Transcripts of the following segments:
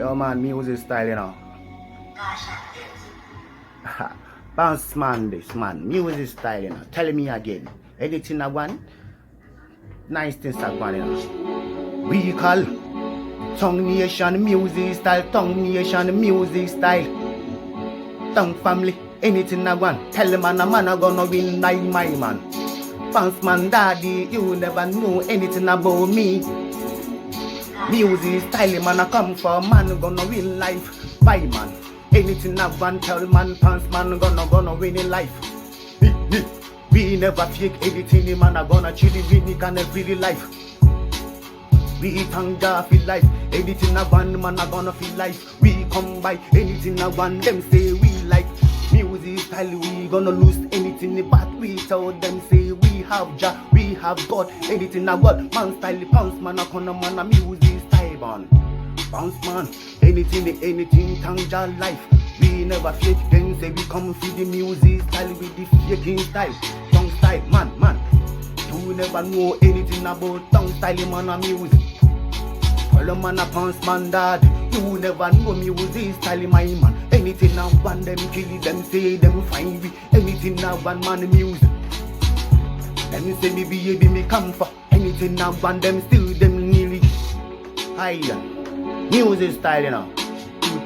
Yo man, music style, you know. Bounce man, this man, music style, you know. Tell me again. Anything I want, nice things I want, you know. We call Tongue Nation music style, Tongue Nation music style. Tongue family, anything I want. Tell the man I gonna win like my man. Bounce man daddy, you never know anything about me. Music style, man, I come for man, gonna win life. Bye man, anything I want, tell man, pants man, gonna win in life. We never fake anything, man, I gonna chill it, we can every life. We thank God feel life, anything I want, man, I gonna feel life. We come by, anything I want, them say we like. Music style, we gonna lose anything, but we tell them say we have Jah, we have God, anything I want. Man style, pounce man, I gonna man, a music style, man. Bounce man, anything, thank Jah life. We never fake, then say we come for the music style with the faking style, tongue style, man. You never know anything about tongue style, man, a music. Follow man, a pounce man, dad. You never know music style, my man. Anything I want, them kill them, say them find me. Anything I want, man, music. Them say me baby, me come for. Anything I want, them still them nearly. Hiya, music style, you know.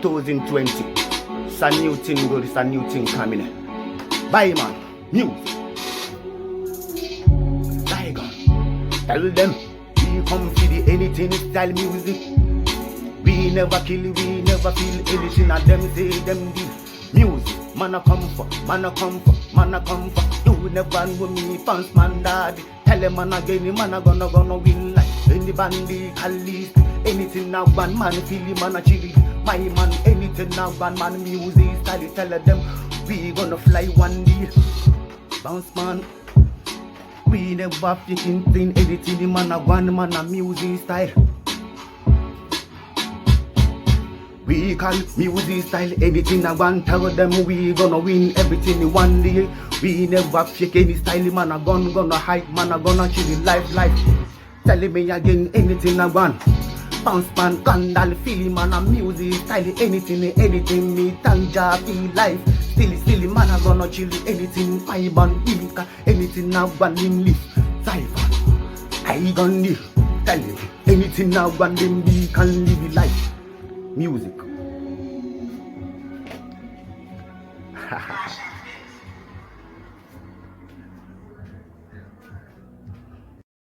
2020. It's a new thing, good. It's a new thing coming in. Bye, man. Music. Tell them we come for the anything style music. We never kill, we never feel anything of them say them do. Music, man a come for, man a come for, man a come for. You never know me, fans man daddy. Tell them man again, man a gonna win like any bandy, Khalid. Anything I want, man feel it, man a chilly. My man, anything I want, man music style. Tell them we gonna fly one day. Bounce man. We never faking thing, anything man a one man a music style. We call music style, anything I want, tell them we gonna win everything in one day. We never fake any style, man a gonna hype, man a gonna chill in life. Tell me again, anything I want. Bounce man, Gandal, feel man a music style, anything me thank Jah feel life. Still man a gonna chill, anything my band Bilika, anything I want him live. Cypher, I gonna live, tell him, anything I want him be can live life. Music.